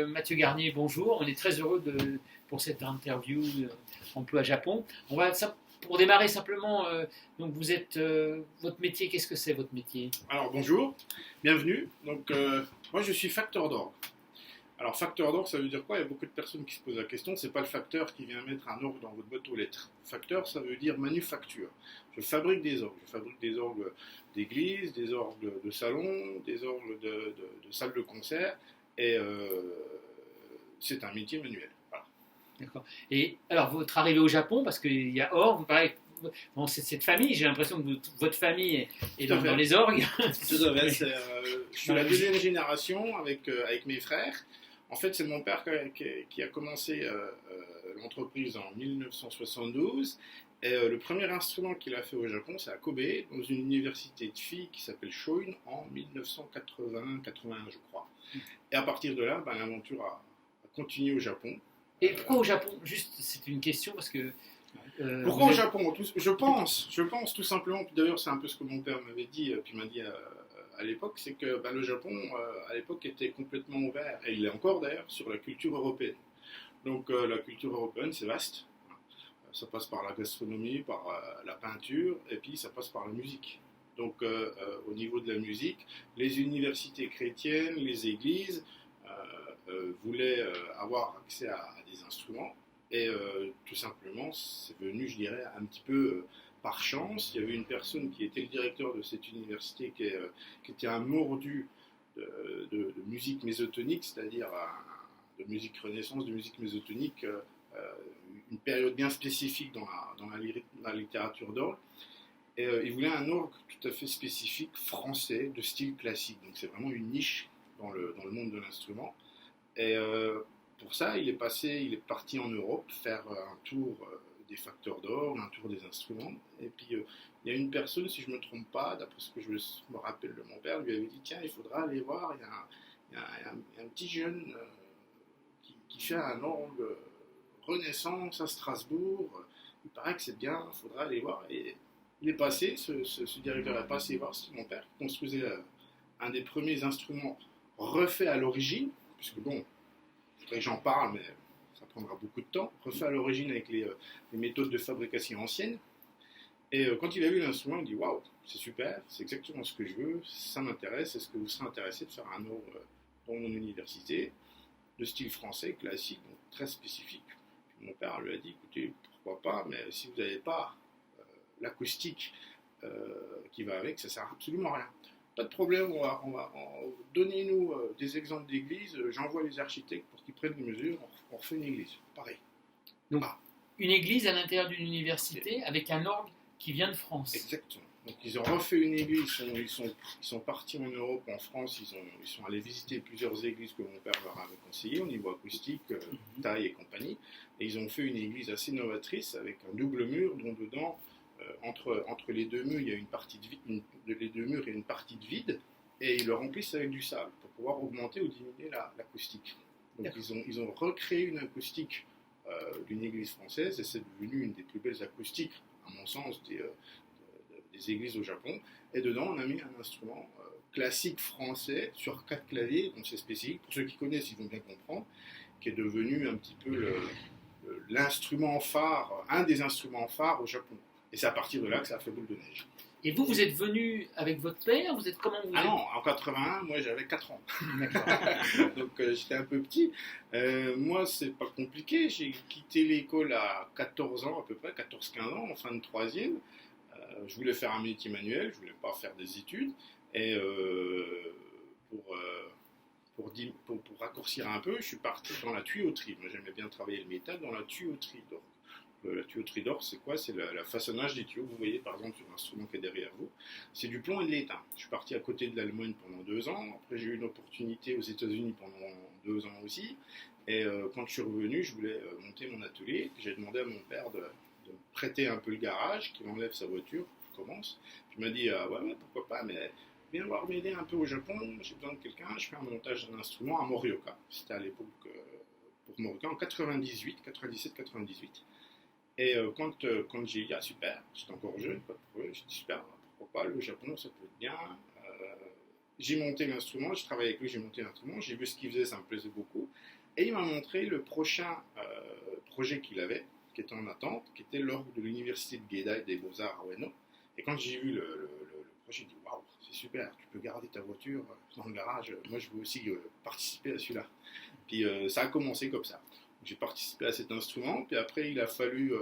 Mathieu Garnier, bonjour. On est très heureux pour cette interview Emploi Japon. Pour démarrer simplement, donc vous êtes, votre métier, qu'est-ce que c'est votre métier? Alors bonjour, bienvenue. Donc moi je suis facteur d'orgue. Alors facteur d'orgue, ça veut dire quoi? Il y a beaucoup de personnes qui se posent la question. C'est pas le facteur qui vient mettre un orgue dans votre boîte aux lettres. Facteur, ça veut dire manufacture. Je fabrique des orgues. Je fabrique des orgues d'église, des orgues de salon, des orgues de salle de concert. Et c'est un métier manuel. Voilà. D'accord. Et alors votre arrivée au Japon, parce qu'il y a orgue, vous parlez. Bon, c'est cette famille, j'ai l'impression que votre famille est dans les orgues. Tout à fait. Je suis la deuxième génération avec mes frères. En fait, c'est mon père qui a commencé l'entreprise en 1972. Et le premier instrument qu'il a fait au Japon, c'est à Kobe, dans une université de filles qui s'appelle Shoin, en 1980-81, je crois. Et à partir de là, l'aventure a continué au Japon. Et pourquoi au Japon? Juste, c'est une question parce que... pourquoi au Japon? Je pense tout simplement, d'ailleurs c'est un peu ce que mon père m'avait dit, puis m'a dit à l'époque, c'est que le Japon à l'époque était complètement ouvert, et il est encore d'ailleurs, sur la culture européenne. Donc la culture européenne c'est vaste, ça passe par la gastronomie, par la peinture, et puis ça passe par la musique. Donc au niveau de la musique, les universités chrétiennes, les églises voulaient avoir accès à des instruments. Et tout simplement, c'est venu, je dirais, un petit peu par chance. Il y avait une personne qui était le directeur de cette université qui était un mordu de musique mésotonique, c'est-à-dire de musique renaissance, de musique mésotonique, une période bien spécifique dans la littérature d'orgue. Et il voulait un orgue tout à fait spécifique, français, de style classique. Donc c'est vraiment une niche dans le monde de l'instrument. Et pour ça, il est parti en Europe faire un tour des facteurs d'orgue, un tour des instruments. Et puis, il y a une personne, si je ne me trompe pas, d'après ce que je me rappelle de mon père, lui avait dit, tiens, il faudra aller voir, il y a un petit jeune qui fait un orgue Renaissance à Strasbourg. Il paraît que c'est bien, il faudra aller voir. Et il est passé, ce directeur est passé voir mon père, qui construisait un des premiers instruments refaits à l'origine, puisque bon, il faudrait que j'en parle, mais ça prendra beaucoup de temps, refait à l'origine avec les méthodes de fabrication anciennes. Et quand il a vu l'instrument, il dit « Waouh, c'est super, c'est exactement ce que je veux, ça m'intéresse, est-ce que vous serez intéressé de faire un orgue dans mon université, de style français, classique, donc très spécifique ?» Mon père lui a dit « Écoutez, pourquoi pas, mais si vous n'avez pas l'acoustique qui va avec, ça ne sert absolument à rien. » Pas de problème, donnez-nous des exemples d'églises, j'envoie les architectes pour qu'ils prennent des mesures, on refait une église, pareil. Donc, une église à l'intérieur d'une université avec un orgue qui vient de France. Exactement. Donc ils ont refait une église, ils sont partis en Europe, en France, ils sont allés visiter plusieurs églises que mon père leur avait conseillées au niveau acoustique, taille et compagnie, et ils ont fait une église assez novatrice avec un double mur dont dedans, entre les deux murs, il y a une partie de vide, les deux murs et une partie de vide, et ils le remplissent avec du sable pour pouvoir augmenter ou diminuer l'acoustique. Donc ils ont recréé une acoustique d'une église française, et c'est devenu une des plus belles acoustiques, à mon sens, des églises au Japon. Et dedans, on a mis un instrument classique français sur 4 claviers, donc c'est spécifique. Pour ceux qui connaissent, ils vont bien comprendre, qui est devenu un petit peu l'instrument phare, un des instruments phares au Japon. Et c'est à partir de là que ça a fait boule de neige. Et vous êtes venu avec votre père? Vous êtes comment vous êtes... non, en 81, moi j'avais 4 ans. Donc j'étais un peu petit. Moi, c'est pas compliqué. J'ai quitté l'école à 14 ans, à peu près, 14-15 ans, en fin de troisième. Je voulais faire un métier manuel, je voulais pas faire des études. Et pour raccourcir un peu, je suis parti dans la tuyauterie. Moi, j'aimais bien travailler le métal dans la tuyauterie d'orgue. La tuyauterie d'orgue, c'est quoi? C'est la façonnage des tuyaux. Vous voyez par exemple sur l'instrument qui est derrière vous. C'est du plomb et de l'étain. Je suis parti à côté de l'Allemagne pendant 2 ans. Après, j'ai eu une opportunité aux États-Unis pendant 2 ans aussi. Et quand je suis revenu, je voulais monter mon atelier. J'ai demandé à mon père de me prêter un peu le garage, qu'il enlève sa voiture, je commence. Puis il m'a dit ouais, pourquoi pas, mais viens voir m'aider un peu au Japon. J'ai besoin de quelqu'un. Je fais un montage d'un instrument à Morioka. C'était à l'époque pour Morioka en 97-98. Et quand j'ai dit, super, j'étais encore jeune, pas de problème, j'ai dit, super, pourquoi pas, le Japon, ça peut être bien. j'ai monté l'instrument, je travaillais avec lui, j'ai monté l'instrument, j'ai vu ce qu'il faisait, ça me plaisait beaucoup. Et il m'a montré le prochain projet qu'il avait, qui était en attente, qui était l'orgue de l'université de Guédaille des Beaux-Arts à Ueno. Et quand j'ai vu le projet, j'ai dit waouh, c'est super, tu peux garder ta voiture dans le garage, moi je veux aussi participer à celui-là. Puis ça a commencé comme ça. J'ai participé à cet instrument, puis après il a fallu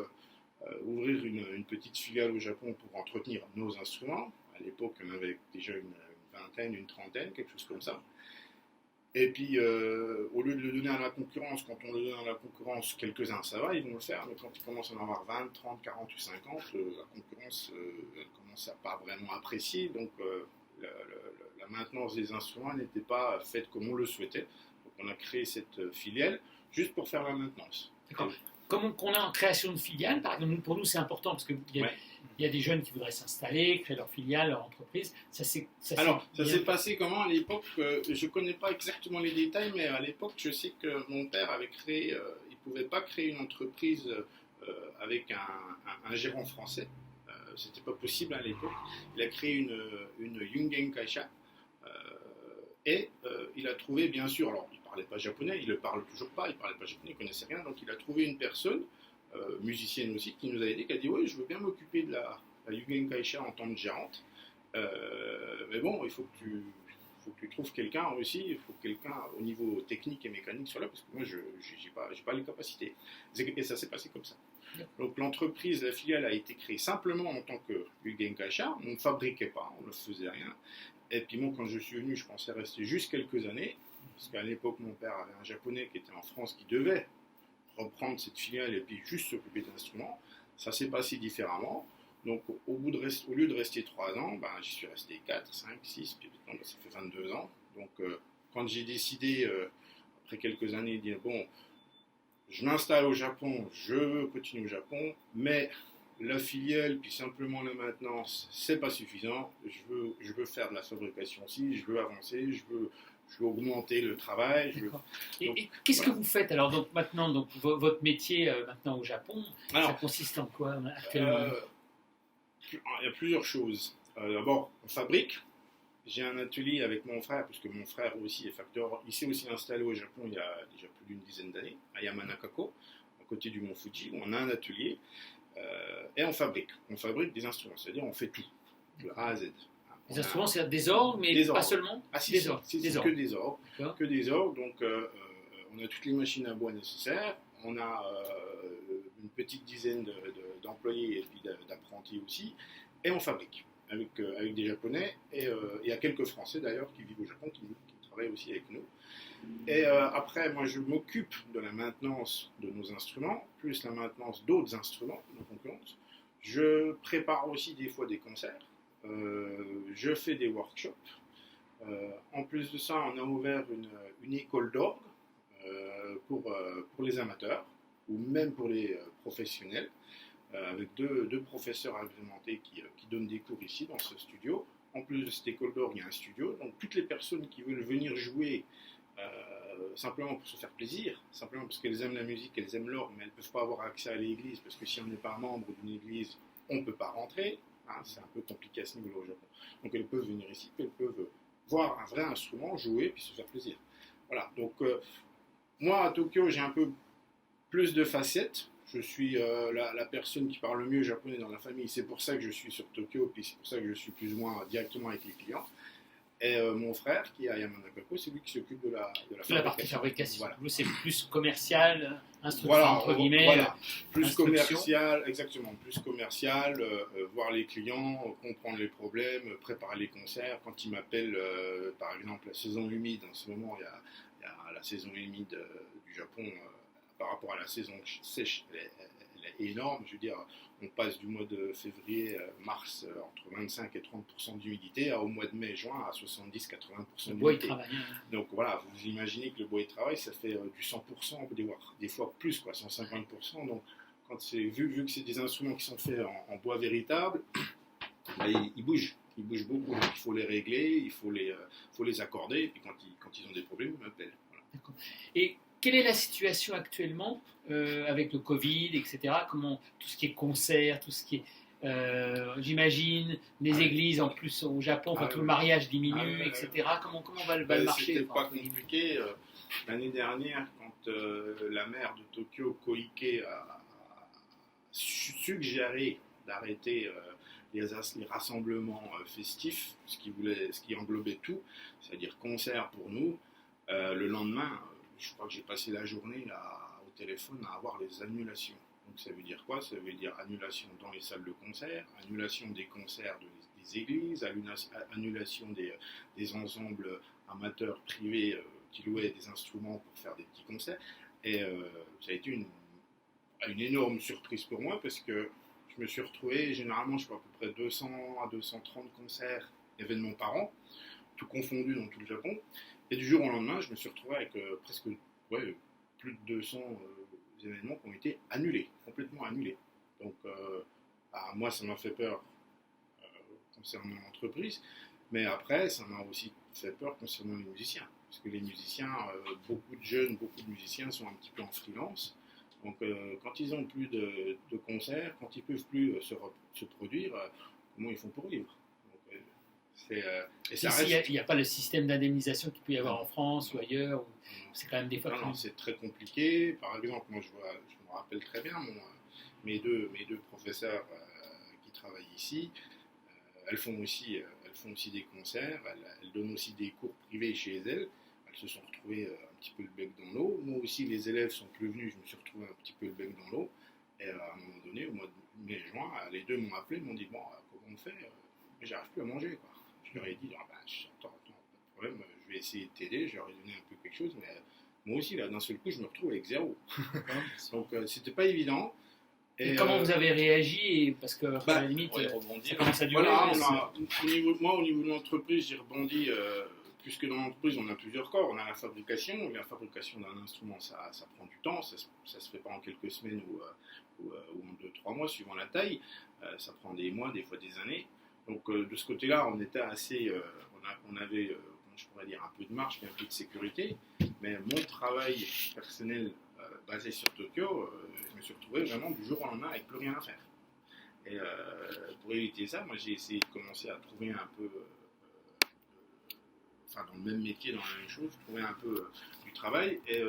ouvrir une petite filiale au Japon pour entretenir nos instruments. À l'époque, on avait déjà une vingtaine, une trentaine, quelque chose comme ça. Et puis, au lieu de le donner à la concurrence, quand on le donne à la concurrence, quelques-uns ça va, ils vont le faire, mais quand ils commencent à en avoir 20, 30, 40 ou 50, la concurrence elle commence à pas vraiment apprécier, donc la maintenance des instruments n'était pas faite comme on le souhaitait. Donc on a créé cette filiale juste pour faire la maintenance. D'accord. Comme on est en création de filiale, par exemple, pour nous c'est important parce qu'il y a des jeunes qui voudraient s'installer, créer leur filiale, leur entreprise. Ça s'est passé comment à l'époque je ne connais pas exactement les détails, mais à l'époque, je sais que mon père avait créé, il ne pouvait pas créer une entreprise avec un gérant français. C'était pas possible à l'époque. Il a créé une Yungen Kaisha et il a trouvé, bien sûr, alors il ne parlait pas japonais, il ne le parle toujours pas, il ne parlait pas japonais, il ne connaissait rien, donc il a trouvé une personne, musicienne aussi, qui nous a aidé, qui a dit oui, je veux bien m'occuper de la Yungen Kaisha en tant que gérante, mais bon, il faut que tu trouves quelqu'un aussi, il faut que quelqu'un au niveau technique et mécanique soit là, parce que moi je n'ai pas les capacités. Et ça s'est passé comme ça. Donc l'entreprise, la filiale a été créée simplement en tant que Yungen Kaisha, on ne fabriquait pas, on ne faisait rien. Et puis moi, quand je suis venu, je pensais rester juste quelques années, parce qu'à l'époque, mon père avait un japonais qui était en France qui devait reprendre cette filiale et puis juste s'occuper d'instruments. Ça s'est passé différemment. Donc au lieu de rester 3 ans, ben, j'y suis resté 4, 5, 6, puis maintenant, ça fait 22 ans. Donc quand j'ai décidé, après quelques années, de dire bon, je m'installe au Japon, je veux continuer au Japon, mais la filiale, puis simplement la maintenance, c'est pas suffisant. Je veux faire de la fabrication aussi, je veux avancer, je veux augmenter le travail. Et qu'est-ce que vous faites alors donc maintenant, donc votre métier maintenant au Japon, ça consiste en quoi actuellement? Il y a plusieurs choses. D'abord, on fabrique. J'ai un atelier avec mon frère, puisque mon frère aussi est facteur. Il s'est aussi installé au Japon il y a déjà plus d'une dizaine d'années, à Yamanakako, à côté du mont Fuji, où on a un atelier. Et on fabrique des instruments, c'est-à-dire on fait tout, de A à Z. Les instruments, c'est des orgues, mais pas seulement. Ah si, des orgues. Que des orgues. Que des orgues. Donc on a toutes les machines à bois nécessaires, on a une petite dizaine d'employés et puis d'apprentis aussi, et on fabrique avec des Japonais, et il y a quelques Français d'ailleurs qui vivent au Japon, qui travaillent aussi avec nous. Et après, moi, je m'occupe de la maintenance de nos instruments, plus la maintenance d'autres instruments de nos concurrents. Je prépare aussi des fois des concerts. Je fais des workshops. En plus de ça, on a ouvert une école d'orgue pour les amateurs, ou même pour les professionnels, avec deux professeurs agrémentés qui donnent des cours ici dans ce studio. En plus de cette école d'orgue, il y a un studio. Donc toutes les personnes qui veulent venir jouer simplement pour se faire plaisir, simplement parce qu'elles aiment la musique, elles aiment l'orgue, mais elles ne peuvent pas avoir accès à l'église, parce que si on n'est pas membre d'une église, on ne peut pas rentrer. Hein, c'est un peu compliqué à ce niveau au Japon. Donc elles peuvent venir ici, elles peuvent voir un vrai instrument, jouer, puis se faire plaisir. Voilà, donc moi à Tokyo, j'ai un peu plus de facettes. Je suis la personne qui parle le mieux japonais dans la famille, c'est pour ça que je suis sur Tokyo, puis c'est pour ça que je suis plus ou moins directement avec les clients. Et mon frère, qui est à Yamanakako, c'est lui qui s'occupe de la partie fabrication. Voilà. Vous, c'est plus commercial, instruction, voilà, entre guillemets. Voilà. Plus commercial, exactement. Plus commercial, voir les clients, comprendre les problèmes, préparer les concerts. Quand ils m'appellent, par exemple, la saison humide, en ce moment, il y a la saison humide du Japon par rapport à la saison sèche, elle est énorme. Je veux dire, on passe du mois de février, mars, entre 25 et 30% d'humidité, au mois de mai, juin, à 70-80% d'humidité. Donc voilà, vous imaginez que le bois et travail, ça fait du 100%, on peut des fois plus, quoi, 150%. Donc quand vu que c'est des instruments qui sont faits en bois véritable, bah, ils bougent. Ils bougent beaucoup, donc il faut les régler, il faut les accorder, et puis quand ils ont des problèmes, ils m'appellent. Voilà. D'accord. Et quelle est la situation actuellement avec le Covid, etc. Comment tout ce qui est concert, tout ce qui est j'imagine, les églises en plus au Japon, enfin, tout le mariage diminue, etc. Comment va le marché? C'était pas compliqué. L'année dernière, quand la maire de Tokyo, Koike, a suggéré d'arrêter les rassemblements festifs, ce qui englobait tout, c'est-à-dire concerts pour nous, le lendemain, je crois que j'ai passé la journée au téléphone à avoir les annulations. Donc ça veut dire quoi? Ça veut dire annulation dans les salles de concert, annulation des concerts des églises, annulation des ensembles amateurs privés qui louaient des instruments pour faire des petits concerts. Et ça a été une énorme surprise pour moi parce que je me suis retrouvé, généralement je fais à peu près 200 à 230 concerts, événements par an, tout confondu dans tout le Japon. Et du jour au lendemain, je me suis retrouvé avec presque plus de 200 événements qui ont été annulés, complètement annulés. Donc moi ça m'a fait peur concernant l'entreprise, mais après ça m'a aussi fait peur concernant les musiciens. Parce que les musiciens, beaucoup de musiciens sont un petit peu en freelance. Donc quand ils n'ont plus de concerts, quand ils ne peuvent plus se produire, comment ils font pour vivre? Il n'y a pas le système d'indemnisation qu'il peut y avoir en France ou ailleurs, où c'est quand même des fois... Non, c'est très compliqué. Par exemple, moi je me rappelle très bien, mes deux professeurs qui travaillent ici, elles font aussi des concerts, elles donnent aussi des cours privés chez elles. Elles se sont retrouvées un petit peu le bec dans l'eau. Moi aussi, les élèves sont plus venus, je me suis retrouvé un petit peu le bec dans l'eau. Et à un moment donné, au mois de mai-juin, les deux m'ont appelé, m'ont dit, bon, comment on fait? Mais j'arrive plus à manger, quoi. Je leur ai dit, attends, pas de problème, je vais essayer de t'aider, je leur ai donné un peu quelque chose, mais moi aussi, là, d'un seul coup, je me retrouve avec zéro. Donc, c'était pas évident. Et comment vous avez réagi? Parce que, à la limite, ça commence à durer. Voilà, au niveau de l'entreprise, j'ai rebondi, puisque dans l'entreprise, on a plusieurs corps. On a la fabrication. La fabrication d'un instrument, ça prend du temps. Ça se fait pas en quelques semaines ou en 2-3 mois, suivant la taille. Ça prend des mois, des fois des années. Donc, de ce côté-là, on était assez... on avait, comment je pourrais dire, un peu de marge et un peu de sécurité. Mais mon travail personnel basé sur Tokyo, je me suis retrouvé vraiment du jour au lendemain avec plus rien à faire. Et pour éviter ça, moi j'ai essayé de commencer à trouver un peu, dans le même métier, dans la même chose, trouver un peu du travail. Et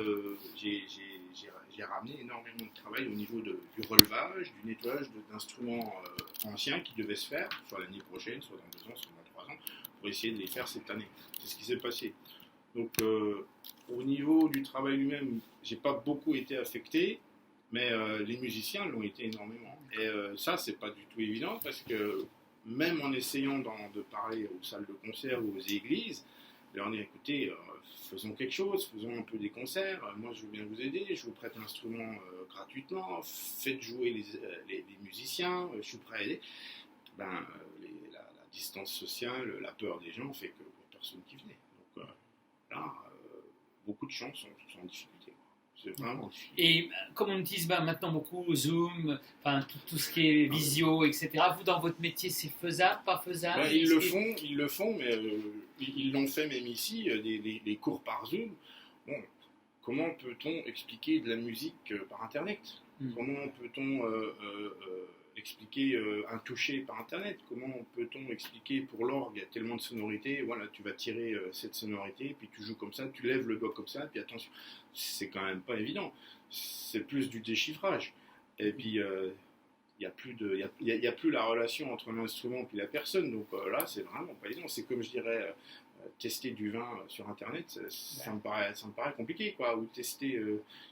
j'ai ramené énormément de travail au niveau du relevage, du nettoyage d'instruments anciens qui devaient se faire, soit l'année prochaine, soit dans 2 ans, soit dans 3 ans, pour essayer de les faire cette année. C'est ce qui s'est passé. Donc, au niveau du travail lui-même, j'ai pas beaucoup été affecté, mais les musiciens l'ont été énormément. Et ça, c'est pas du tout évident parce que même en essayant de parler aux salles de concert ou aux églises, leur dire écoutez, faisons quelque chose, faisons un peu des concerts. Moi, je veux bien vous aider, je vous prête l'instrument gratuitement, faites jouer les musiciens, je suis prêt à aider. La distance sociale, la peur des gens fait que personne qui venait. Donc, là, beaucoup de gens sont en difficulté. C'est vraiment difficile. Et comme on utilise maintenant beaucoup Zoom, tout ce qui est visio, etc., vous, dans votre métier, c'est faisable, pas faisable? Ils le font, mais ils l'ont fait même ici, des cours par Zoom. Bon, comment peut-on expliquer de la musique par Internet? Comment peut-on expliquer un toucher par Internet? Comment peut-on expliquer pour l'orgue, il y a tellement de sonorités, voilà, tu vas tirer cette sonorité, puis tu joues comme ça, tu lèves le doigt comme ça, puis attention, c'est quand même pas évident. C'est plus du déchiffrage. Et puis, il n'y a plus la relation entre l'instrument et la personne, donc là, c'est vraiment pas évident. C'est comme je dirais, tester du vin sur Internet, ça me paraît compliqué, quoi. Ou tester,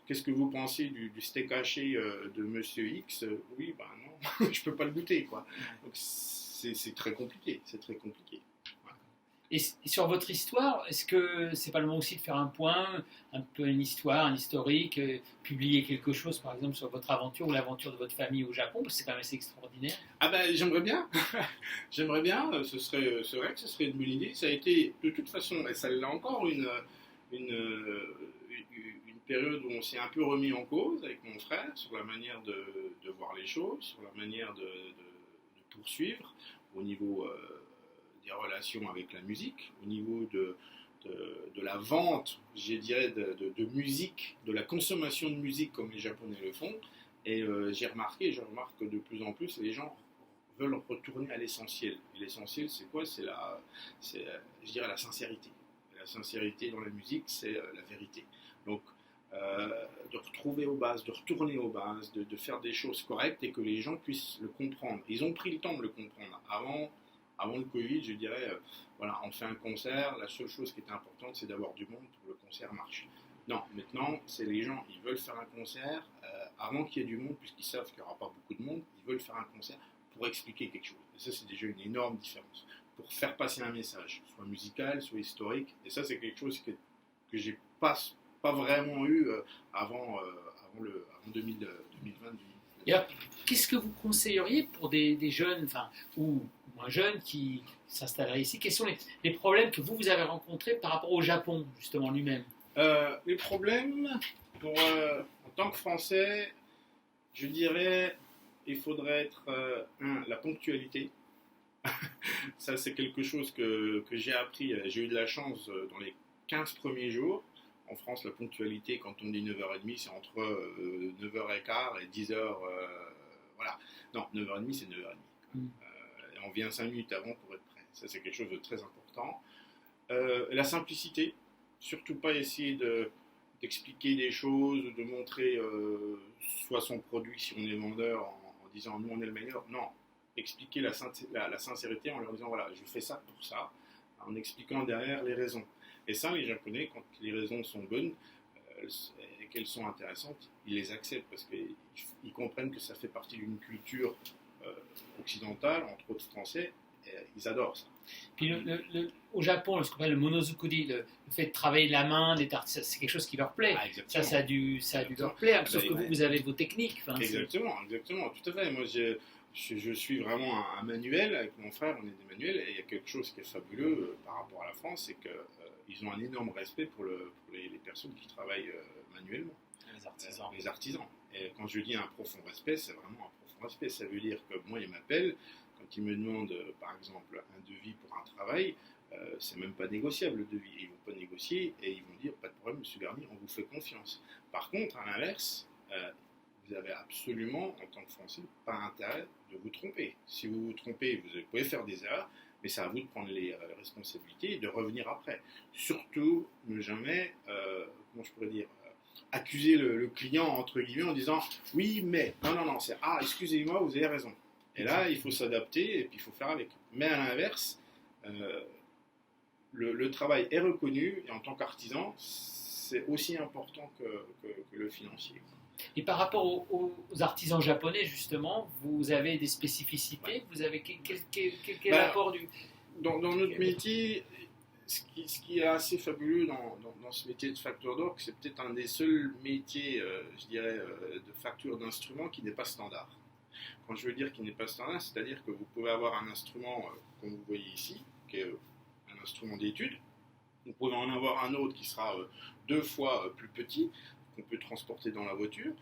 qu'est-ce que vous pensez du steak haché de Monsieur X? Oui, ben non, je peux pas le goûter, quoi. Donc c'est très compliqué, Et sur votre histoire, est-ce que c'est pas le moment aussi de faire un point, un peu une histoire, un historique, publier quelque chose, par exemple, sur votre aventure ou l'aventure de votre famille au Japon, parce que c'est quand même assez extraordinaire. Ah ben, j'aimerais bien, ce serait que ce serait une bonne idée. Ça a été, de toute façon, et ça l'est encore, une période où on s'est un peu remis en cause avec mon frère sur la manière de voir les choses, sur la manière de poursuivre au niveau des relations avec la musique, au niveau de la vente, je dirais, de musique, de la consommation de musique comme les Japonais le font. Et je remarque de plus en plus les gens veulent retourner à l'essentiel. Et l'essentiel, c'est quoi? Je dirais, la sincérité. La sincérité dans la musique, c'est la vérité. Donc, de retrouver aux bases, de retourner aux bases, de faire des choses correctes et que les gens puissent le comprendre. Ils ont pris le temps de le comprendre. Avant le Covid, je dirais, voilà, on fait un concert, la seule chose qui était importante, c'est d'avoir du monde pour que le concert marche. Non, maintenant, c'est les gens, ils veulent faire un concert, avant qu'il y ait du monde, puisqu'ils savent qu'il n'y aura pas beaucoup de monde, ils veulent faire un concert pour expliquer quelque chose. Et ça, c'est déjà une énorme différence. Pour faire passer un message, soit musical, soit historique. Et ça, c'est quelque chose que j'ai pas vraiment eu avant 2020. Et alors, qu'est-ce que vous conseilleriez pour des jeunes, ou moins jeunes qui s'installeraient ici? Quels sont les problèmes que vous avez rencontrés par rapport au Japon, justement, lui-même? Les problèmes, en tant que Français, je dirais, il faudrait être, la ponctualité. Ça, c'est quelque chose que j'ai appris. J'ai eu de la chance dans les 15 premiers jours. En France, la ponctualité, quand on dit 9h30, c'est entre 9h15 et 10h. Voilà. Non, 9h30, c'est 9h30. Et on vient 5 minutes avant pour être prêt. Ça, c'est quelque chose de très important. La simplicité. Surtout pas essayer d'expliquer des choses, de montrer soit son produit si on est vendeur en disant nous on est le meilleur. Non, expliquer la sincérité en leur disant voilà, je fais ça pour ça, en expliquant derrière les raisons. Et ça, les Japonais, quand les raisons sont bonnes et qu'elles sont intéressantes, ils les acceptent parce qu'ils comprennent que ça fait partie d'une culture occidentale, entre autres français, et ils adorent ça. Puis au Japon, ce qu'on appelle le monozukuri, le fait de travailler la main, c'est quelque chose qui leur plaît. Ça a dû leur plaire, sauf que vous avez vos techniques. Exactement, tout à fait. Moi, je suis vraiment un manuel, avec mon frère, on est des manuels, et il y a quelque chose qui est fabuleux par rapport à la France, c'est qu'ils ont un énorme respect pour les personnes qui travaillent manuellement. Les artisans. Et quand je dis un profond respect, c'est vraiment un profond respect. Ça veut dire que moi, ils m'appellent, quand ils me demandent, par exemple, un devis pour un travail, c'est même pas négociable le devis. Ils vont pas négocier et ils vont dire pas de problème, monsieur Garnier, on vous fait confiance. Par contre, à l'inverse, vous avez absolument, en tant que Français, pas intérêt de vous tromper. Si vous vous trompez, vous pouvez faire des erreurs, mais c'est à vous de prendre les responsabilités et de revenir après. Surtout, ne jamais, comment je pourrais dire, accuser le client, entre guillemets, en disant « oui, mais… » Non, c'est « ah, excusez-moi, vous avez raison ». Et là, il faut s'adapter et puis il faut faire avec. Mais à l'inverse, le travail est reconnu et en tant qu'artisan, c'est aussi important que le financier. Et par rapport aux artisans japonais, justement, vous avez des spécificités? Vous avez quel apport du… Dans notre métier, ce qui est assez fabuleux dans ce métier de facteur d'orgue, c'est peut-être un des seuls métiers, je dirais, de facture d'instruments qui n'est pas standard. Quand je veux dire qu'il n'est pas standard, c'est-à-dire que vous pouvez avoir un instrument, comme vous voyez ici, qui est un instrument d'étude. Vous pouvez en avoir un autre qui sera 2 fois plus petit, qu'on peut transporter dans la voiture.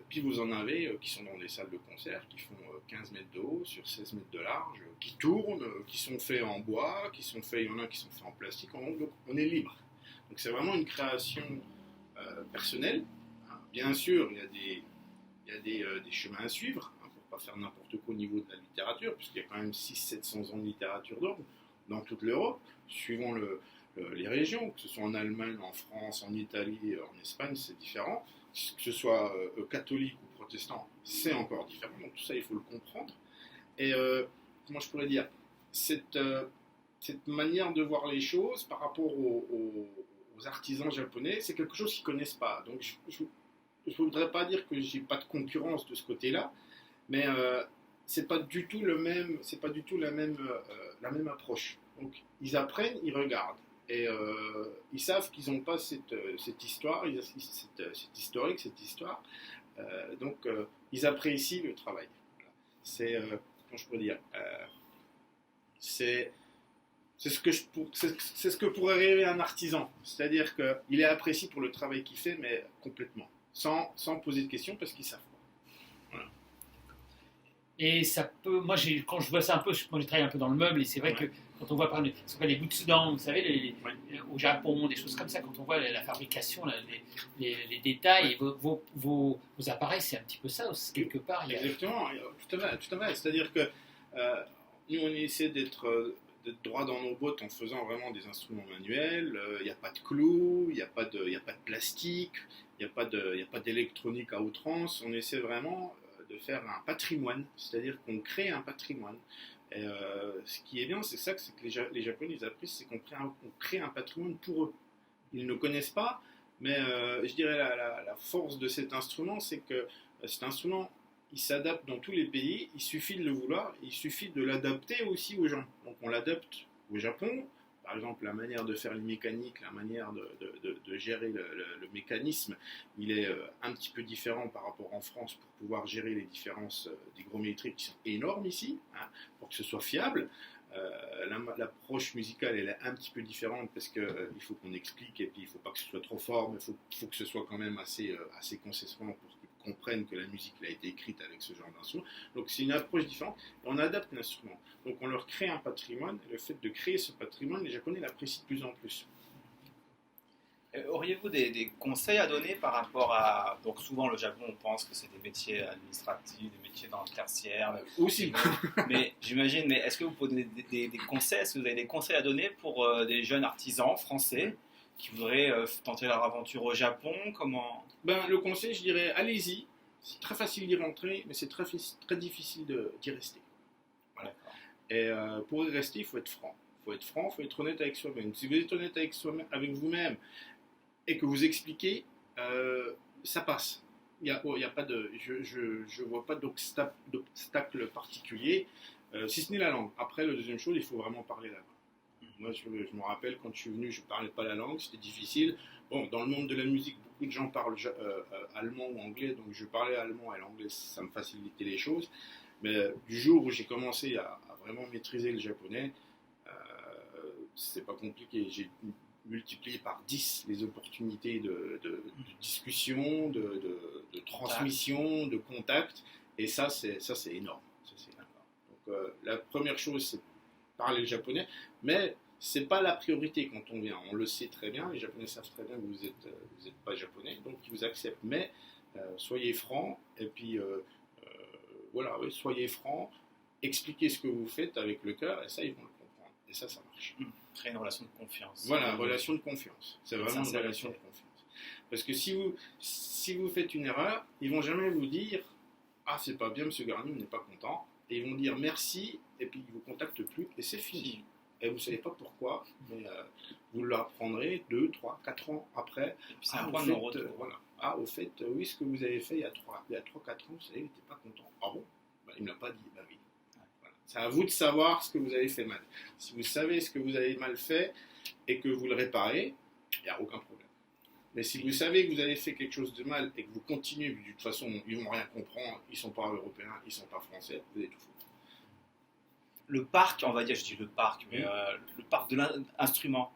Puis vous en avez qui sont dans des salles de concert, qui font 15 mètres de haut sur 16 mètres de large, qui tournent, qui sont faits en bois, il y en a qui sont faits en plastique. Donc on est libre. Donc c'est vraiment une création personnelle. Bien sûr, il y a des chemins à suivre. Pas faire n'importe quoi au niveau de la littérature, puisqu'il y a quand même 600-700 ans de littérature d'orgue dans toute l'Europe, suivant les régions, que ce soit en Allemagne, en France, en Italie, en Espagne, c'est différent. Que ce soit catholique ou protestant, c'est encore différent. Donc tout ça, il faut le comprendre. Et comment je pourrais dire, cette manière de voir les choses par rapport aux artisans japonais, c'est quelque chose qu'ils ne connaissent pas. Donc je ne voudrais pas dire que j'ai pas de concurrence de ce côté-là, mais c'est pas du tout la même approche. Donc ils apprennent, ils regardent et ils savent qu'ils n'ont pas cette histoire, cette histoire. Donc ils apprécient le travail. Voilà. C'est comment je pourrais dire, c'est ce que pourrait rêver un artisan, c'est-à-dire qu'il est apprécié pour le travail qu'il fait, mais complètement, sans poser de questions parce qu'ils savent. Et ça peut, quand je vois ça un peu, moi j'ai travaillé un peu dans le meuble, et c'est vrai que quand on voit par exemple les butsudan, vous savez, au Japon, des choses comme ça, quand on voit la fabrication, les détails, et vos appareils, c'est un petit peu ça aussi, quelque part. Exactement, tout à fait. C'est-à-dire que Nous, on essaie d'être droit dans nos bottes en faisant vraiment des instruments manuels. Il n'y a pas de clous, il n'y a pas de plastique, il n'y a pas d'électronique à outrance. On essaie vraiment de faire un patrimoine, c'est-à-dire qu'on crée un patrimoine. Et, ce qui est bien, c'est que les Japonais ils apprécient, c'est qu'on crée un patrimoine pour eux. Ils ne connaissent pas, mais je dirais la force de cet instrument, c'est que cet instrument, il s'adapte dans tous les pays, il suffit de le vouloir, il suffit de l'adapter aussi aux gens. Donc on l'adapte au Japon, par exemple la manière de faire les mécaniques, la manière de gérer le mécanisme, il est un petit peu différent par rapport en France pour pouvoir gérer les différences d'hygrométrie qui sont énormes ici, hein, pour que ce soit fiable. L'approche musicale elle est un petit peu différente parce qu'il faut qu'on explique et puis il ne faut pas que ce soit trop fort, mais il faut que ce soit quand même assez conséquent pour qu'ils comprennent que la musique a été écrite avec ce genre d'instrument. Donc c'est une approche différente et on adapte l'instrument. Donc on leur crée un patrimoine et le fait de créer ce patrimoine, les Japonais l'apprécient de plus en plus. Auriez-vous des conseils à donner par rapport à... Donc souvent le Japon, on pense que c'est des métiers administratifs, des métiers dans le tertiaire. Aussi. Mais j'imagine, mais est-ce que vous pouvez des conseils, est-ce que vous avez des conseils à donner pour des jeunes artisans français qui voudraient tenter leur aventure au Japon? Comment... Le conseil, je dirais, allez-y. C'est très facile d'y rentrer, mais c'est très difficile d'y rester. Voilà. Et pour y rester, il faut être franc. Il faut être honnête avec soi-même. Si vous êtes honnête avec vous-même, et que vous expliquez, ça passe. Y a pas de, je vois pas d'obstacle particulier, si ce n'est la langue. Après, la deuxième chose, il faut vraiment parler la langue. Moi, je me rappelle, quand je suis venu, je ne parlais pas la langue, c'était difficile. Bon, dans le monde de la musique, beaucoup de gens parlent allemand ou anglais, donc je parlais allemand et l'anglais, ça me facilitait les choses. Mais du jour où j'ai commencé à vraiment maîtriser le japonais, c'est pas compliqué. J'ai multiplié par 10 les opportunités de discussion, de transmission, de contact, et ça c'est énorme. Donc la première chose, c'est parler le japonais, mais c'est pas la priorité quand on vient. On le sait très bien, les Japonais savent très bien que vous êtes pas japonais, donc ils vous acceptent. Mais soyez francs, et puis voilà, oui, soyez francs, expliquez ce que vous faites avec le cœur, et ça ils vont le comprendre, et ça marche. Créer une relation de confiance. Voilà, relation de confiance. C'est vraiment une relation de confiance. Parce que si vous faites une erreur, ils vont jamais vous dire « Ah, c'est pas bien, monsieur Garnier, on n'est pas content ». Et ils vont dire merci, et puis ils vous contactent plus, et c'est fini. Et vous ne savez pas pourquoi, mais vous l'apprendrez 2, 3, 4 ans après. Et puis c'est un point de retour. Voilà. Ah, au fait, oui, ce que vous avez fait il y a 3, 4 ans, vous savez, il n'était pas content. Ah bon? Il ne me l'a pas dit. Oui. C'est à vous de savoir ce que vous avez fait mal. Si vous savez ce que vous avez mal fait et que vous le réparez, il n'y a aucun problème. Mais si vous savez que vous avez fait quelque chose de mal et que vous continuez, de toute façon, ils ne vont rien comprendre, ils ne sont pas européens, ils ne sont pas français, vous allez tout foutre. Le parc, on va dire, je dis le parc, mais le parc de l'instrument,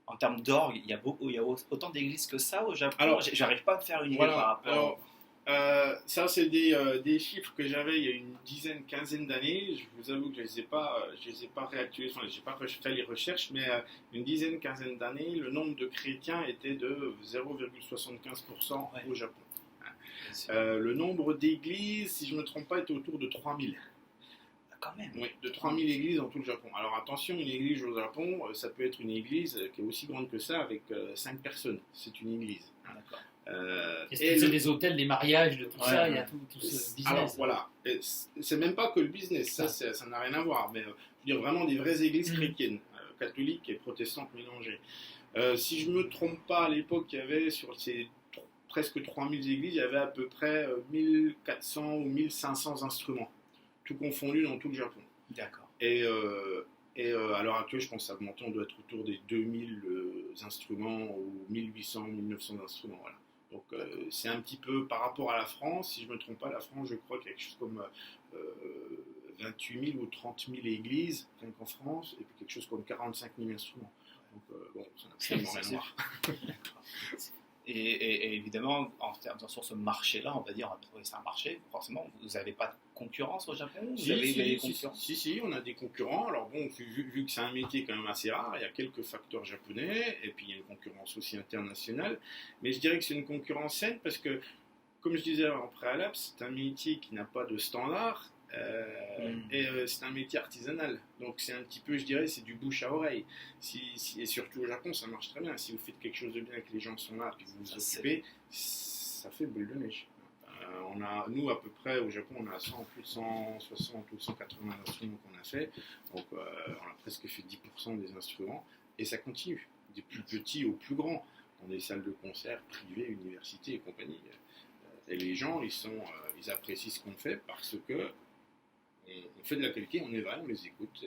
en termes d'orgue, il y a autant d'églises que ça au Japon. Alors, j'arrive pas à me faire une idée par rapport. Alors, ça, c'est des chiffres que j'avais il y a une dizaine, quinzaine d'années. Je vous avoue que je ne les ai pas réactualisés, je n'ai pas fait les recherches, mais une dizaine, quinzaine d'années, le nombre de chrétiens était de 0,75% au Japon. Le nombre d'églises, si je ne me trompe pas, était autour de 3000. Quand même. Oui, de 3000 églises dans tout le Japon. Alors attention, une église au Japon, ça peut être une église qui est aussi grande que ça, avec 5 personnes. C'est une église. D'accord. Est-ce que c'est des hôtels, des mariages, de tout ça, il y a tout ce business. Alors voilà, c'est même pas que le business, ça n'a rien à voir, mais je veux dire vraiment des vraies églises chrétiennes, catholiques et protestantes mélangées. Si je ne me trompe pas, à l'époque, il y avait sur ces presque 3000 églises, il y avait à peu près 1400 ou 1500 instruments, tout confondu dans tout le Japon. D'accord. Et à l'heure actuelle, je pense que ça augmente, on doit être autour des 2000 instruments ou 1800, 1900 instruments, voilà. Donc c'est un petit peu par rapport à la France, si je ne me trompe pas, la France, je crois qu'il y a quelque chose comme 28 000 ou 30 000 églises, rien qu'en France, et puis quelque chose comme 45 000 instruments. Donc bon, ça n'a absolument rien à voir. Et évidemment, sur ce marché-là, on va dire, c'est un marché, forcément, vous n'avez pas de concurrence au Japon? Vous avez des concurrents? Si, on a des concurrents. Alors bon, vu que c'est un métier quand même assez rare, il y a quelques facteurs japonais, et puis il y a une concurrence aussi internationale. Mais je dirais que c'est une concurrence saine parce que, comme je disais en préalable, c'est un métier qui n'a pas de standard, C'est un métier artisanal, donc c'est un petit peu, je dirais, c'est du bouche à oreille. Et surtout au Japon, ça marche très bien. Si vous faites quelque chose de bien, que les gens sont là, puis vous vous occupez, ça fait boule de neige. Nous, à peu près, au Japon, on a plus de 160 ou 180 instruments qu'on a fait. Donc, on a presque fait 10% des instruments. Et ça continue, des plus petits aux plus grands, dans des salles de concert privées, universités et compagnie. Et les gens, ils apprécient ce qu'on fait parce que on fait de la qualité, on est vrai, on les écoute.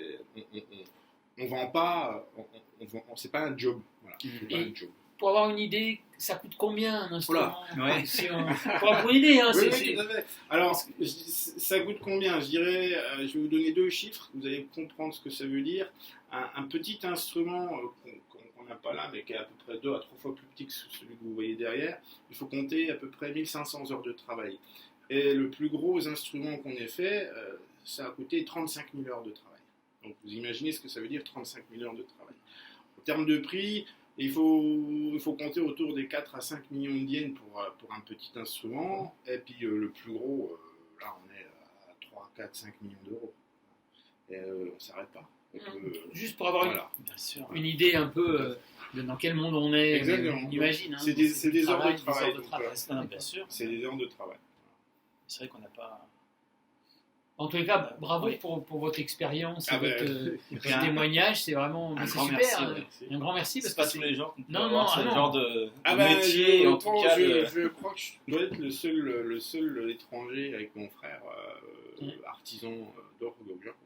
On vend pas, c'est pas un job. Voilà, c'est pas un job. Pour avoir une idée, ça coûte combien un instrument? Ouais. Pour avoir une idée, hein, oui, tout à fait. Alors, ça coûte combien? Je dirais, je vais vous donner 2 chiffres, vous allez comprendre ce que ça veut dire. Un petit instrument qu'on n'a pas là, mais qui est à peu près 2 à 3 fois plus petit que celui que vous voyez derrière, il faut compter à peu près 1500 heures de travail. Et le plus gros instrument qu'on ait fait, ça a coûté 35 000 heures de travail. Donc, vous imaginez ce que ça veut dire, 35 000 heures de travail. En termes de prix, il faut compter autour des 4 à 5 millions de yens pour un petit instrument. Et puis le plus gros, là on est à 3, 4, 5 millions d'euros. Et on ne s'arrête pas. Juste pour avoir une idée un peu de dans quel monde on est, exactement. On imagine. Hein, c'est des heures de travail. Bien sûr. C'est des heures de travail. C'est vrai qu'on n'a pas... En tous les cas, bravo pour votre expérience, votre témoignage, c'est vraiment un c'est grand super. Merci, Un grand merci. C'est pas tous les gens qui non, ce genre de métier, en tout cas. Je crois que je dois être le seul étranger avec mon frère artisan d'orgue au Japon.